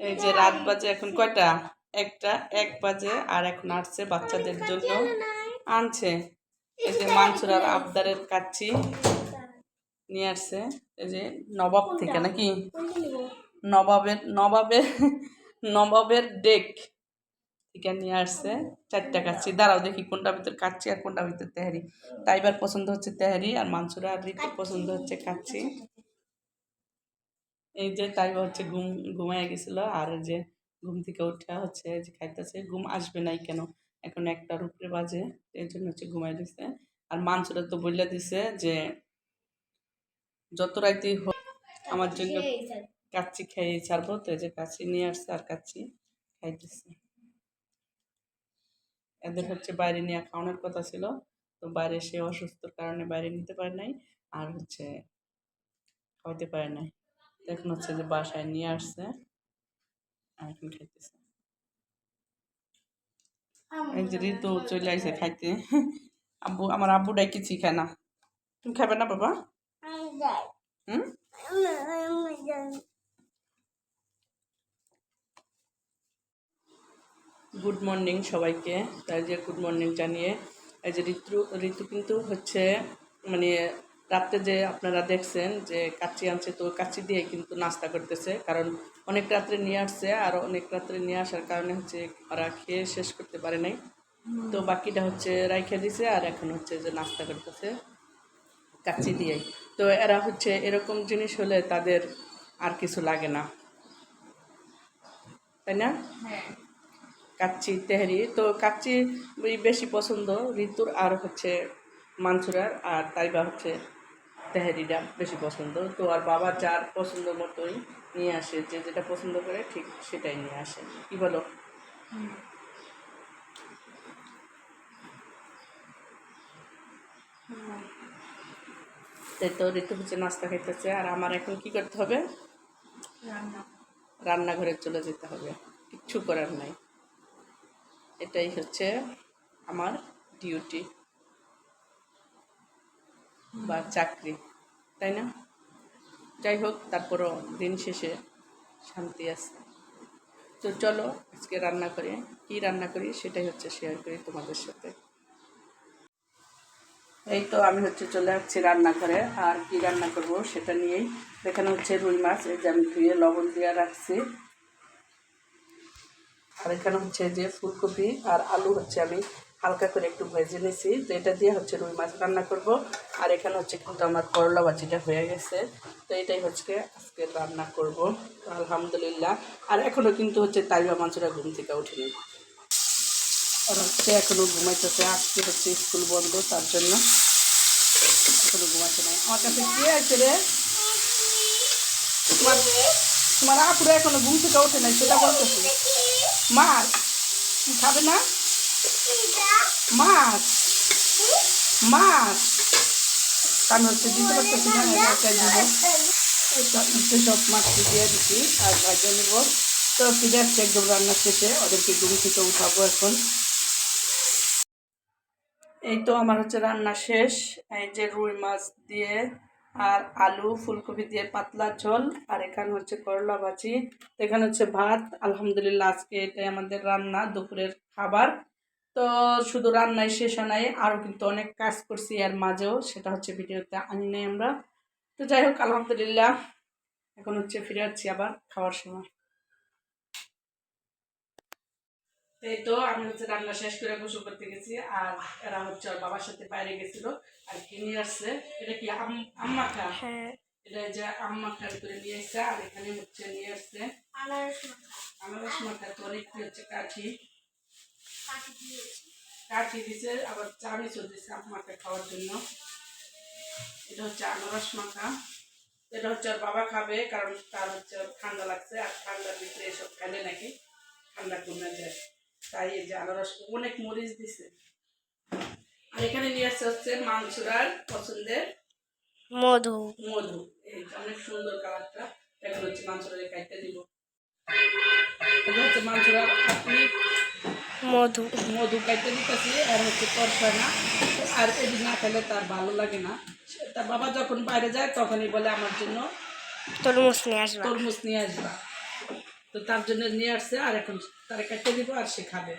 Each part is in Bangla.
এই যে রাত বাজে এখন কয়টা, একটা 1 বাজে, আর এখন আসছে বাচ্চাদের জন্য আনছে এই যে মানসুরার আবদারের কাচ্চি নিয়ে আসছে। এই যে নবাব থেকে নাকি নবাবের নবাবের নবাবের ডেক থেকে নিয়ে আসছে 4টা কাচ্চি। দাঁড়াও দেখি কোনটা ভিতর কাচ্চি আর কোনটা ভিতর তেহারি। তাইবার পছন্দ হচ্ছে তেহারি আর মানসুরা আর ঋতুর পছন্দ হচ্ছে কাচ্চি। এই যে তাইবা হচ্ছে ঘুমায় গেছিল, আর এই যে ঘুম থেকে উঠা হচ্ছে যে খাইতেছে। ঘুম আসবে নাই কেন, এখন 1টার উপরে বাজে, এই জন্য হচ্ছে ঘুমাই দিছে। আর মানসুরা তো বললে দিছে যে যত রাইতেই হোক আমার জন্য কাচ্চি খাইয়ে ছাড়বো। তো এই যে কাচ্চি নিয়ে আসছে আর কাচ্চি খাইতেছে। এদের হচ্ছে বাইরে নিয়ে খাওয়ানোর কথা ছিল, তো বাইরে সে অসুস্থর কারণে বাইরে নিতে পারে নাই, আর হচ্ছে খাওয়াতে পারে নাই। এখন হচ্ছে যে বাসায় নিয়ে আসছে আর এখন খাইতেছে। এই যে ঋতু চলে আসছে খাইতে। আব্বু, আমার আব্বু ডাইকেছি খায় না। তুমি খাবে না বাবা? হুম, গুড মর্নিং সবাইকে। তাই যে গুড মর্নিং জানিয়ে এই যে ঋতু কিন্তু হচ্ছে মানে রাত্রে যে আপনারা দেখছেন যে কাচ্চি আনছে, তো কাচ্চি দিয়ে কিন্তু নাস্তা করতেছে, কারণ অনেক রাত্রে নিয়ে আসছে, আর অনেক রাত্রে নিয়ে আসার কারণে হচ্ছে ওরা খেয়ে শেষ করতে পারে নাই, তো বাকিটা হচ্ছে রাইখে দিছে, আর এখন হচ্ছে যে নাস্তা করতেছে কাচ্চি দিয়েই। তো এরা হচ্ছে এরকম জিনিস হলে তাদের আর কিছু লাগে না, তাই না? কাচ্চি তেহারি, তো কাচ্চি বেশি পছন্দ ঋতুর, আর হচ্ছে মানসুরার, আর তাইবা হচ্ছে তেহারিটা বেশি পছন্দ। তো আর বাবা যার পছন্দ মতোই নিয়ে আসে, যে যেটা পছন্দ করে ঠিক সেটাই নিয়ে আসে। কি বলো? তাই তো ঋতু হচ্ছে নাস্তা খাইতেছে, আর আমার এখন কি করতে হবে? রান্নাঘরে চলে যেতে হবে, কিচ্ছু করার নাই। এটাই হচ্ছে আমার ডিউটি বা চাকরি, তাই না? যাই হোক, তারপরও দিন শেষে শান্তি আছে। তো চলো আজকে রান্না করি, কী রান্না করি সেটাই হচ্ছে শেয়ার করি তোমাদের সাথে। এই তো আমি হচ্ছে চলে যাচ্ছি রান্নাঘরে, আর কি রান্না করব সেটা নিয়েই। এখানে হচ্ছে রুই মাছ, এই যে আমি ধুয়ে লবণ দিয়ে রাখছি, আর এখানে হচ্ছে যে ফুলকপি আর আলু হচ্ছে আমি হালকা করে একটু ভেজে নিয়েছি, তো এটা দিয়ে হচ্ছে রুই মাছ রান্না করব। আর এখানে হচ্ছে কিন্তু আমার করলা ভাজিটা হয়ে গেছে, তো এটাই হচ্ছে আজকে রান্না করব আলহামদুলিল্লাহ। আর এখনও কিন্তু হচ্ছে তাইবা মাছরা ঘুম থেকে উঠেনি, আর হচ্ছে এখনও ঘুমাইতেছে। আজকে হচ্ছে স্কুল বন্ধ, তার জন্য এখনো ঘুমাচ্ছে নাই। আমার কাছে কে আছে রে? তোমার তোমার আপুরা এখনো ঘুম থেকে ওঠে নাই, সেটা বলতেছি। মাছ খাবে না? মাছ মাছ আমি হচ্ছে দিতে পারতেছি না, দিব সব মাছ দিয়ে দিচ্ছি আর ভাজা নেব। তো ফিরে আসছে একদম রান্নার শেষে, ওদেরকে ঘুম থেকে উঠাবো এখন। এই তো আমার হচ্ছে রান্না শেষ। এই যে রুই মাছ দিয়ে আর আলু ফুলকপি দিয়ে পাতলা ঝোল, আর এখানে হচ্ছে করলা ভাজি, এখানে হচ্ছে ভাত। আলহামদুলিল্লাহ আজকে এটাই আমাদের রান্না, দুপুরের খাবার। তো শুধু রান্নাই শেষ হয় নাই, আরও কিন্তু অনেক কাজ করছি এর মাঝেও, সেটা হচ্ছে ভিডিওতে আনি নাই আমরা। তো যাই হোক আলহামদুলিল্লাহ, এখন হচ্ছে ফিরে যাচ্ছি আবার খাওয়ার সময়। এই তো আমি হচ্ছে রান্না শেষ করে গোসল করতে গেছি, আর এরা হচ্ছে ওর বাবার সাথে বাইরে গেছিল, আর কি নিয়ে আসছে, এটা কি আম্মাকা? এটা যে আম্মাকা করে নিয়ে আসছে, আর এখানে হচ্ছে নিয়ে আসছে আনারস মাখা। তো অনেকটি হচ্ছে কাঠি কাঠি দিছে, আবার চামিচও দিছে আম্মাকা খাওয়ার জন্য। এটা হচ্ছে আনারস মাখা, এটা হচ্ছে ওর বাবা খাবে, কারণ তার হচ্ছে ঠান্ডা লাগছে, আর ঠান্ডার ভিতরে এসব খেলে নাকি ঠান্ডা কমে যায়, তাই এই যে আনারস অনেক মরিচ দিছে। আর এখানে নিয়ে আসছে হচ্ছে মানসুরার পছন্দের মধু। মধু এই অনেক সুন্দর কালারটা, এখন হচ্ছে মানসুরার কাটতে দিব। এটা হচ্ছে মানসুরার আপনি মধু মধু কাটতে দিতেছি, আর হচ্ছে তরসায় না, আর এদিন না খেলে তার ভালো লাগে না। তার বাবা যখন বাইরে যায় তখনই বলে আমার জন্য তরমুজ নিয়ে আসবা, তরমুজ নিয়ে আসবা। তো তার জন্য নিয়ে আসছে, আর এখন তারা কেটে দিব আর সে খাবে।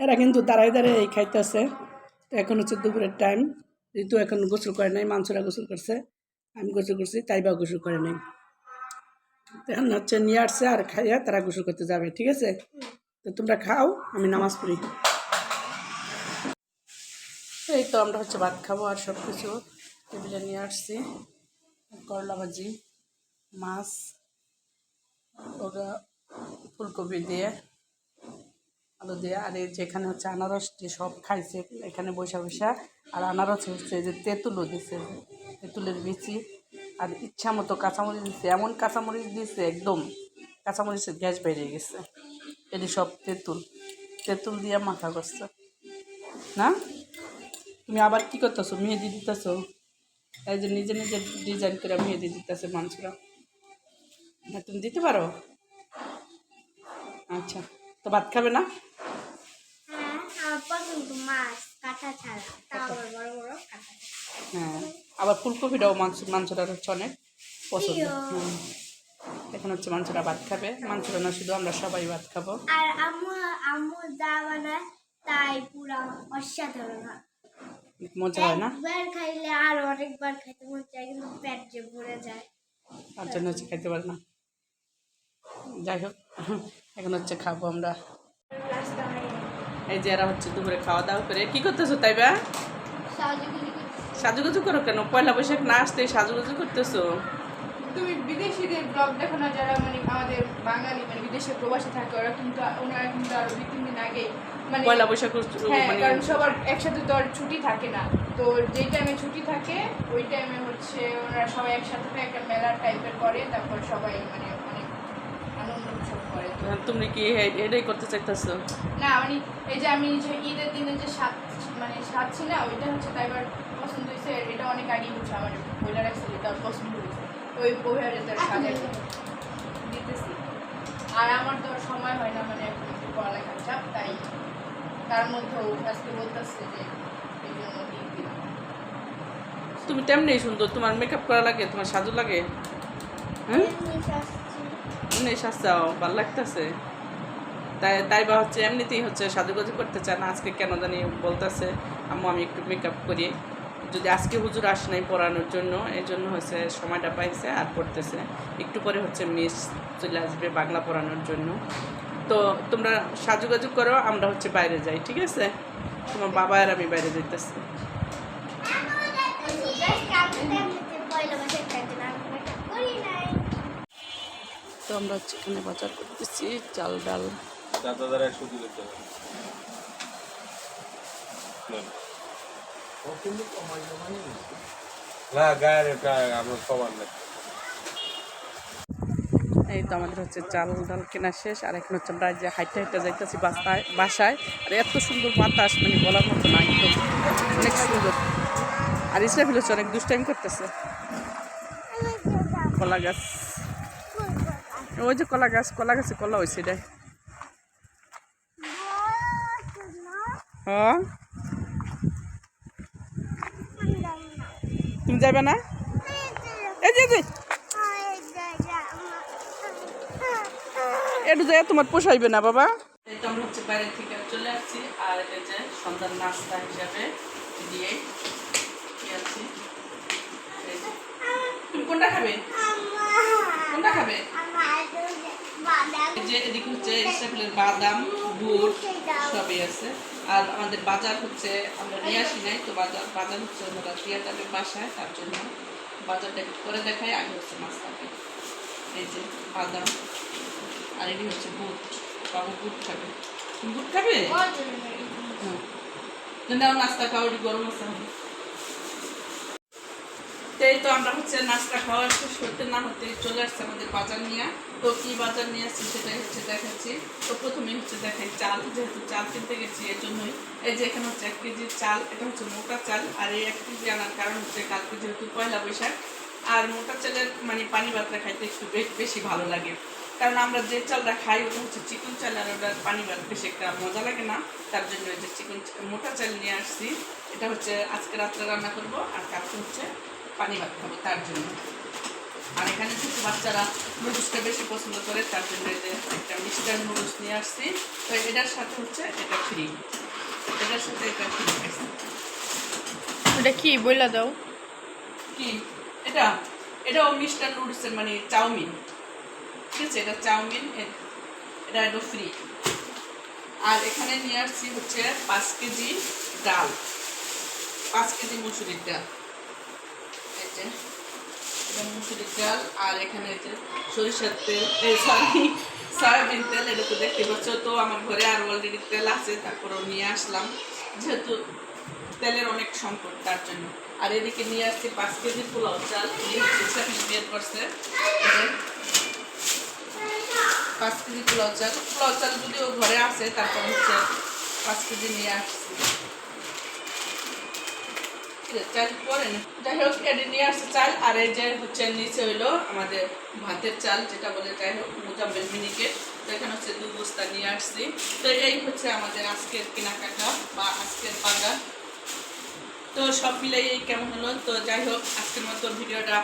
এরা কিন্তু দাঁড়ায় দাঁড়ায় এই খাইতেছে। তো এখন হচ্ছে দুপুরের টাইম, ঋতু এখন গোসল করে নাই, মাংসরা গোসল করছে, আমি গোসল করছি, তাইবা গোসল করে নাই। তো এখন হচ্ছে নিয়ে আসছে আর খাইয়া তারা গোসল করতে যাবে, ঠিক আছে? তো তোমরা খাও, আমি নামাজ পড়ি। এই তো আমরা হচ্ছে ভাত খাবো আর সব কিছু টেবিলে নিয়ে আসছি। করলা ভাজি, মাছ, ওরা ফুলকপি দিয়ে, আলু দিয়ে, আর এই যেখানে হচ্ছে আনারস দিয়ে সব খাইছে এখানে বসা বসা। আর আনারস হচ্ছে যে তেঁতুলও দিছে, তেঁতুলের বিচি, আর ইচ্ছা মতো কাঁচামরিচ দিচ্ছে, এমন কাঁচামরিচ দিয়েছে একদম কাঁচামরিচের গ্যাস বেরিয়ে গেছে। এটি সব তেঁতুল, তেঁতুল দিয়ে মাখা করছে না? তুমি আবার কি করতেছো? মেহেদি দিতেছো? এই যে নিজে নিজে ডিজাইন করে মেহেদি দিতেছে মানুষরা। না তুমি দিতে পারো? আচ্ছা, তো ভাত খাবে না? হ্যাঁ, আবার ফুলকপিটাও মাংসটা হচ্ছে অনেক পছন্দ। এখন হচ্ছে মাংসটা ভাত খাবে, মাংসটা না শুধু আমরা সবাই ভাত খাবো। আর আম্মু যা বানায় তাই পুরো অসাধারণ হয়, মজা হয় না? একবার খাইলে আর অনেকবার খেতে মন চায়, কিন্তু পেট যে ভরে যায় তার জন্য হচ্ছে খাইতে পারে না। যাই হোক, এখন হচ্ছে খাবো আমরা। এই যে এরা হচ্ছে দুপুরে খাওয়া দাওয়া করে কি করতেছো? তাইবা সাজুগুজু করো কেন? পয়লা বৈশাখ না আসতে সাজুগুজু করতেছো? তুমি বিদেশিদের ব্লগ দেখো না, যারা মানে আমাদের বাঙালি মানে বিদেশে প্রবাসী থাকে, ওরা কিন্তু ওনারা কিন্তু আরো 2-3 দিন আগে মানে পয়লা বৈশাখ মানে কারণ সবার একসাথে তো আর ছুটি থাকে না, তো যেই টাইমে ছুটি থাকে ওই টাইমে হচ্ছে ওনারা সবাই একসাথে একটা মেলা টাইপের করে, তারপর সবাই মানে অনেক আনন্দ উৎসব করে। তুমি কি এটাই করতে চাইতেছো? না মানে এই যে আমি যে ঈদের দিনে যে সাজছি না, ওইটা হচ্ছে তাইবার পছন্দ হয়েছে, এটা অনেক আগেই হচ্ছে আমার বইলা রাখছে, এটা পছন্দ হয়েছে, ওই বইয়ারে তার সাজাই দিতেছি। আর আমার তো সময় হয় না, মানে এখন একটু পড়ালেখার চাপ, তাই তার মধ্যেও আজকে বলতেছে যে এই জন্য দিয়ে দিলাম। তুমি তেমনি সুন্দর, তোমার মেকআপ করা লাগে, তোমার সাজু লাগে? হ্যাঁ, এমনি সাজাও, ভালো লাগতেছে। তাই বা হচ্ছে এমনিতেই হচ্ছে সাজুগুজু করতে চায় না, আজকে কেন জানি বলতেছে আম্মু আমি একটু মেকআপ করি, যদি আজকে হুজুর আসে নাই পড়ানোর জন্য, এই জন্য হচ্ছে সময়টা পাইছে আর পড়তেছে। একটু পরে হচ্ছে মিস চলে আসবে বাংলা পড়ানোর জন্য। তো তোমরা সাজুগুজু করো, আমরা হচ্ছে বাইরে যাই, ঠিক আছে? তোমার বাবা আর আমি বাইরে যাইতেছি। তো আমরা হচ্ছে এখানে বাজার করতেছি, চাল ডাল। এই তো আমাদের হচ্ছে চাল ডাল কেনা শেষ, আর এখন হচ্ছে আমরা যে হাইটে হাইটে যাইতেছি বাসায়। আর এত সুন্দর বাতাস, মানে বলার মতো না, একদম অনেক সুন্দর। আর ইসরাফিল হচ্ছে অনেক দুষ্টাইম করতেছে। কলা গাছ, ওই যে কলা গাছে কলা হয়েছে এটাই। হ্যাঁ, তুমি যাবে না? এই যে একটু যাই, তোমার পোষাইবে না বাবা। এই তো আমরা হচ্ছে বাইরে থেকে চলে আসছি, আর এই যে সন্ধ্যার নাস্তা হিসাবে দিয়ে আছি। তুমি কোনটা খাবে? কোনটা খাবে? যে এদিকে হচ্ছে ইসরাফিলের বাদাম, বুট সবই আছে। আর আমাদের বাজার হচ্ছে আমরা নিয়ে আসি নাই, তো বাজার হচ্ছে ওনারা দিয়ে যাবে বাসায়, তার জন্য বাজারটা একটু করে দেখায়। আগে হচ্ছে নাস্তাকে, এই যে বাদাম, আর এটি হচ্ছে বুট। বাবু বুট খাবে। তুমি বুট খাবে? হ্যাঁ, নাস্তা খাওয়া গরম আছে। এই তো আমরা হচ্ছে নাস্তা খাওয়া শেষ করতে না হতে চলে আসছে আমাদের বাজার নিয়ে। তো কি বাজার নিয়ে আসছি সেটাই হচ্ছে দেখাচ্ছি। তো প্রথমে হচ্ছে দেখাই চাল, যেহেতু চাল কিনতে গেছি এর জন্যই। এই যে এখানে হচ্ছে 1 কেজির চাল, এটা হচ্ছে মোটা চাল। আর এই 1 কেজি আনার কারণ হচ্ছে কালকে যেহেতু পয়লা বৈশাখ, আর মোটা চালের মানে পানি ভাতটা খাইতে একটু বেশি ভালো লাগে। কারণ আমরা যে চালটা খাই ওটা হচ্ছে চিকন চাল, আর ওটার পানি ভাত বেশি একটা মজা লাগে না। তার জন্য এই যে মোটা চাল নিয়ে আসছি। এটা হচ্ছে আজকে রাত্রে রান্না করবো, আর কালকে হচ্ছে পানি ভাত খাবো, তার জন্য। আর এখানে ছোট বাচ্চারা নুডলসটা বেশি পছন্দ করে, তার জন্য এই যে একটা মিস্টার নুডলস নিয়ে আসছি। তো এটার সাথে হচ্ছে এটা ফ্রি, এটার সাথে এটা ফ্রি। ওটা কি বইলা দাও? কি এটা? এটাও মিস্টার নুডলসের মানে চাউমিন, ঠিক আছে? এটা চাউমিন, এটা একটু ফ্রি। আর এখানে নিয়ে আসছি হচ্ছে 5 কেজি ডাল, 5 কেজি মুসুরির ডাল, এই যে এটা মুসুরির ডাল। আর এখানে এই যে সরিষার তেল, সয়াবিন তেল, এটা তো দেখতে পাচ্ছ। তো আমার ঘরে আর অলরেডি তেল আছে, তারপরেও নিয়ে আসলাম যেহেতু তেলের অনেক সংকট, তার জন্য। আর এদিকে নিয়ে আসছি 5 কেজি পোলাও চাল, বের করছে 5 কেজি পোলাও চাল। পোলাও চাল যদিও ঘরে আছে, তারপর হচ্ছে 5 কেজি নিয়ে আসছি। চাল পরে না, যাই হোক এটা নিয়ে আসছে চাল। আর এই যে হচ্ছে নিচে হইলো আমাদের ভাতের চাল, যেটা বলে যাই হোক মোজাম্মেল মিনিকেট। তো এখানে হচ্ছে 2 বস্তা নিয়ে আসছি। তো এই হচ্ছে আমাদের আজকের কেনাকাটা বা আজকের বাজার। তো সব মিলাই কেমন হলো। তো যাই হোক আজকের মতো ভিডিওটা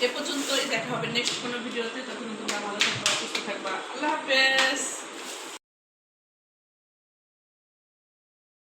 এ পর্যন্তই, দেখা হবে নেক্সট কোনো ভিডিওতে। তখন তোমরা ভালো থাকবা, সুস্থ থাকবা। আল্লাহ হাফেজ।